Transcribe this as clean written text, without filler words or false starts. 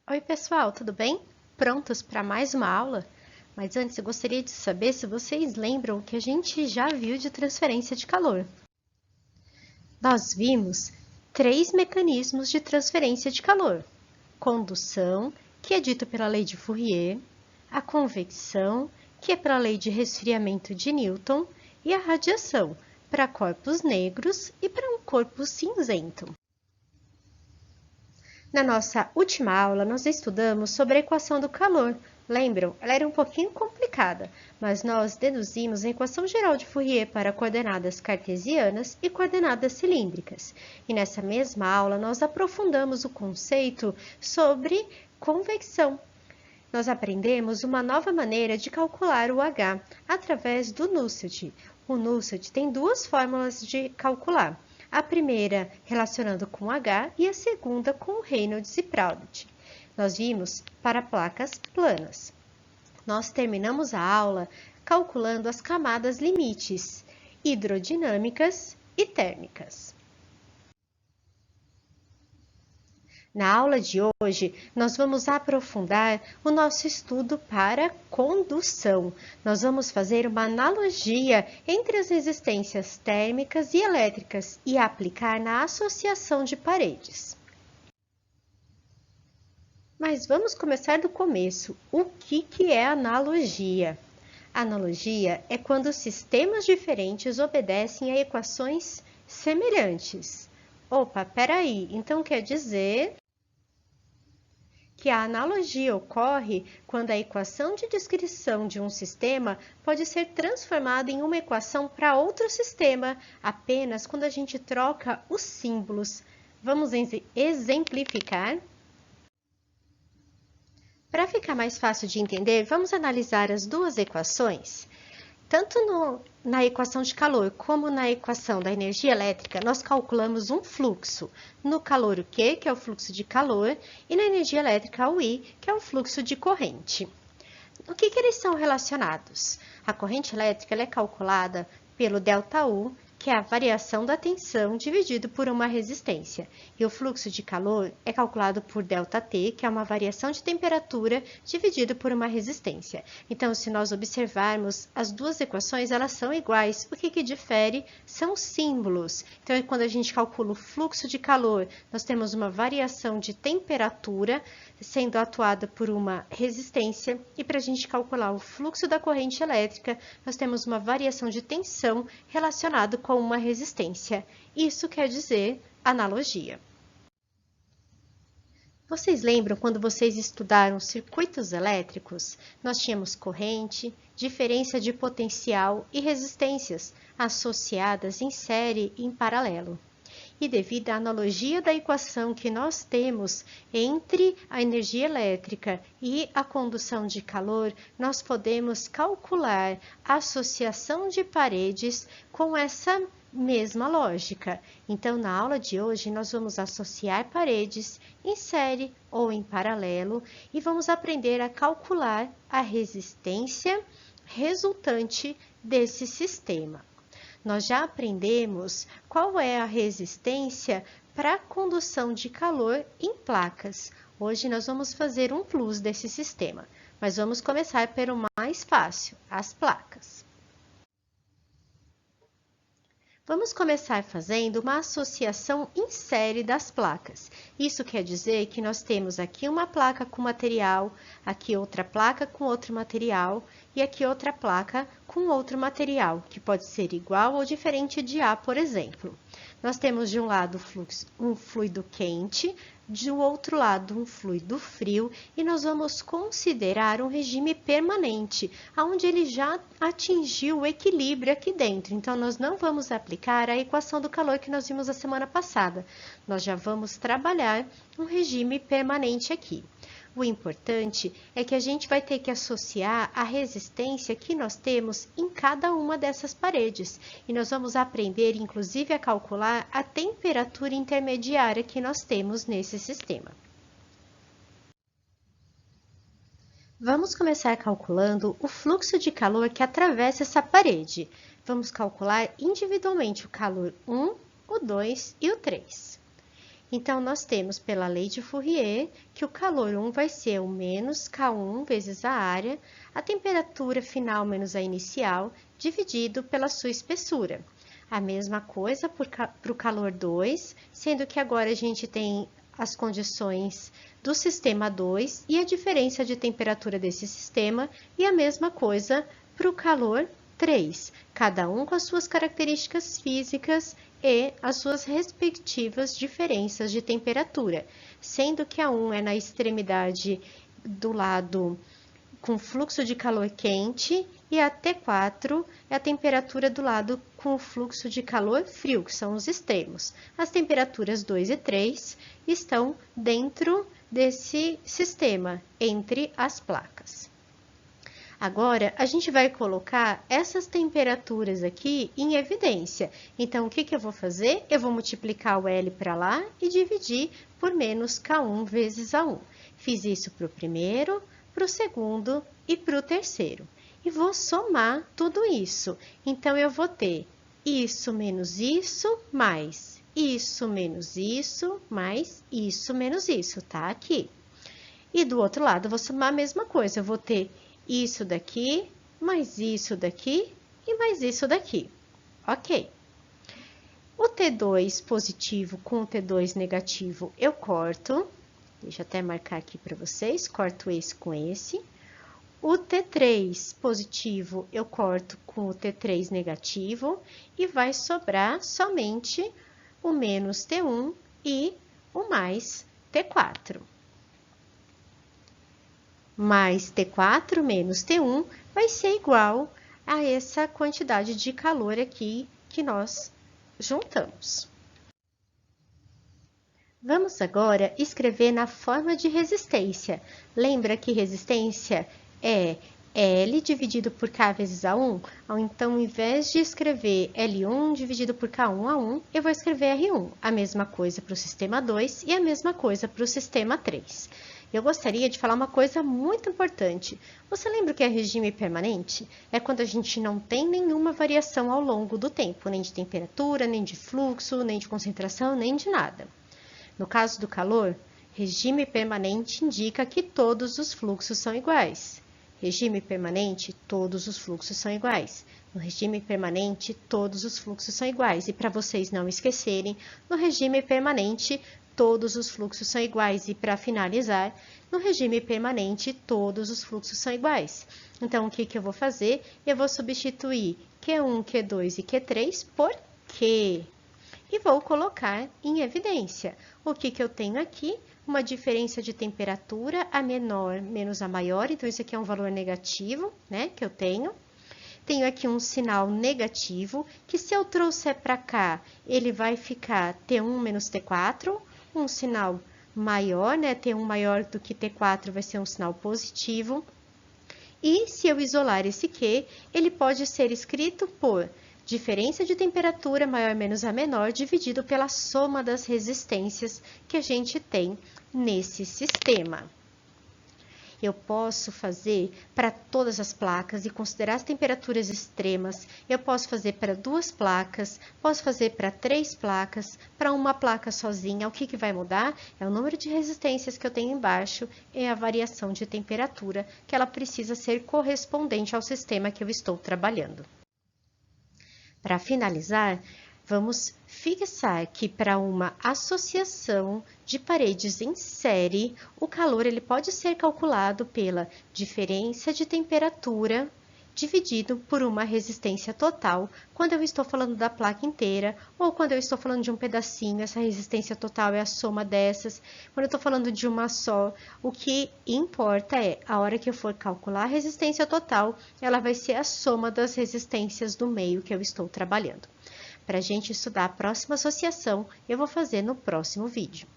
Oi, pessoal, tudo bem? Prontos para mais uma aula? Mas antes eu gostaria de saber se vocês lembram o que a gente já viu de transferência de calor. Nós vimos 3 mecanismos de transferência de calor: condução, que é dito pela lei de Fourier, a convecção, que é pela lei de resfriamento de Newton, e a radiação, para corpos negros e para um corpo cinzento. Na nossa última aula, nós estudamos sobre a equação do calor. Lembram? Ela era um pouquinho complicada, mas nós deduzimos a equação geral de Fourier para coordenadas cartesianas e coordenadas cilíndricas. E nessa mesma aula, nós aprofundamos o conceito sobre convecção. Nós aprendemos uma nova maneira de calcular o H através do Nusselt. O Nusselt tem duas fórmulas de calcular. A primeira relacionando com H e a segunda com Reynolds e Proudhon. Nós vimos para placas planas. Nós terminamos a aula calculando as camadas limites hidrodinâmicas e térmicas. Na aula de hoje, nós vamos aprofundar o nosso estudo para condução. Nós vamos fazer uma analogia entre as resistências térmicas e elétricas e aplicar na associação de paredes. Mas vamos começar do começo. O que é analogia? Analogia é quando sistemas diferentes obedecem a equações semelhantes. Opa, peraí, então quer dizer que a analogia ocorre quando a equação de descrição de um sistema pode ser transformada em uma equação para outro sistema, apenas quando a gente troca os símbolos. Vamos exemplificar? Para ficar mais fácil de entender, vamos analisar as duas equações. Tanto na equação de calor como na equação da energia elétrica, nós calculamos um fluxo. No calor, o Q, que é o fluxo de calor, e na energia elétrica, o I, que é o fluxo de corrente. O que eles são relacionados? A corrente elétrica é calculada pelo ΔU, que é a variação da tensão dividido por uma resistência. E o fluxo de calor é calculado por ΔT, que é uma variação de temperatura dividido por uma resistência. Então, se nós observarmos as duas equações, elas são iguais. O que difere são os símbolos. Então, quando a gente calcula o fluxo de calor, nós temos uma variação de temperatura sendo atuada por uma resistência. E para a gente calcular o fluxo da corrente elétrica, nós temos uma variação de tensão relacionada com uma resistência. Isso quer dizer analogia. Vocês lembram quando vocês estudaram circuitos elétricos? Nós tínhamos corrente, diferença de potencial e resistências associadas em série e em paralelo. E devido à analogia da equação que nós temos entre a energia elétrica e a condução de calor, nós podemos calcular a associação de paredes com essa mesma lógica. Então, na aula de hoje, nós vamos associar paredes em série ou em paralelo e vamos aprender a calcular a resistência resultante desse sistema. Nós já aprendemos qual é a resistência para a condução de calor em placas. Hoje nós vamos fazer um plus desse sistema, mas vamos começar pelo mais fácil, as placas. Vamos começar fazendo uma associação em série das placas. Isso quer dizer que nós temos aqui uma placa com material, aqui outra placa com outro material e aqui outra placa com outro material, que pode ser igual ou diferente de A, por exemplo. Nós temos de um lado um fluido quente, do outro lado um fluido frio, e nós vamos considerar um regime permanente, onde ele já atingiu o equilíbrio aqui dentro. Então, nós não vamos aplicar a equação do calor que nós vimos a semana passada. Nós já vamos trabalhar um regime permanente aqui. O importante é que a gente vai ter que associar a resistência que nós temos em cada uma dessas paredes. E nós vamos aprender, inclusive, a calcular a temperatura intermediária que nós temos nesse sistema. Vamos começar calculando o fluxo de calor que atravessa essa parede. Vamos calcular individualmente o calor 1, o 2 e o 3. Então, nós temos pela lei de Fourier que o calor 1 vai ser o menos K1 vezes a área, a temperatura final menos a inicial, dividido pela sua espessura. A mesma coisa para o calor 2, sendo que agora a gente tem as condições do sistema 2 e a diferença de temperatura desse sistema, e a mesma coisa para o calor 3, cada um com as suas características físicas e as suas respectivas diferenças de temperatura, sendo que a 1 é na extremidade do lado com fluxo de calor quente e a T4 é a temperatura do lado com o fluxo de calor frio, que são os extremos. As temperaturas 2 e 3 estão dentro desse sistema, entre as placas. Agora, a gente vai colocar essas temperaturas aqui em evidência. Então, o que eu vou fazer? Eu vou multiplicar o L para lá e dividir por menos K1 vezes A1. Fiz isso para o primeiro, para o segundo e para o terceiro. E vou somar tudo isso. Então, eu vou ter isso menos isso, mais isso menos isso, mais isso menos isso, tá? Aqui. E do outro lado, eu vou somar a mesma coisa. Eu vou ter isso daqui, mais isso daqui e mais isso daqui. Ok. O T2 positivo com o T2 negativo eu corto. Deixa eu até marcar aqui para vocês. Corto esse com esse. O T3 positivo eu corto com o T3 negativo. E vai sobrar somente o menos T1 e o mais T4. Mais T4 menos T1 vai ser igual a essa quantidade de calor aqui que nós juntamos. Vamos agora escrever na forma de resistência. Lembra que resistência é L dividido por K vezes A1? Então, ao invés de escrever L1 dividido por K1A1, eu vou escrever R1. A mesma coisa para o sistema 2 e a mesma coisa para o sistema 3. Eu gostaria de falar uma coisa muito importante. Você lembra o que é regime permanente? É quando a gente não tem nenhuma variação ao longo do tempo, nem de temperatura, nem de fluxo, nem de concentração, nem de nada. No caso do calor, regime permanente indica que todos os fluxos são iguais. Regime permanente, todos os fluxos são iguais. No regime permanente, todos os fluxos são iguais. E para vocês não esquecerem, no regime permanente, todos os fluxos são iguais. E para finalizar, no regime permanente, todos os fluxos são iguais. Então, o que eu vou fazer? Eu vou substituir Q1, Q2 e Q3 por Q. E vou colocar em evidência. O que eu tenho aqui? Uma diferença de temperatura, a menor menos a maior. Então, isso aqui é um valor negativo, né, que eu tenho. Tenho aqui um sinal negativo, que se eu trouxer para cá, ele vai ficar T1 menos T4, um sinal maior, né? T1 maior do que T4 vai ser um sinal positivo. E se eu isolar esse Q, ele pode ser escrito por diferença de temperatura maior menos a menor dividido pela soma das resistências que a gente tem nesse sistema. Eu posso fazer para todas as placas e considerar as temperaturas extremas. Eu posso fazer para 2 placas, posso fazer para 3 placas, para uma placa sozinha. O que vai mudar? É o número de resistências que eu tenho embaixo e a variação de temperatura, que ela precisa ser correspondente ao sistema que eu estou trabalhando. Para finalizar, vamos fixar que para uma associação de paredes em série, o calor ele pode ser calculado pela diferença de temperatura dividido por uma resistência total, quando eu estou falando da placa inteira, ou quando eu estou falando de um pedacinho, essa resistência total é a soma dessas. Quando eu estou falando de uma só, o que importa é, a hora que eu for calcular a resistência total, ela vai ser a soma das resistências do meio que eu estou trabalhando. Para a gente estudar a próxima associação, eu vou fazer no próximo vídeo.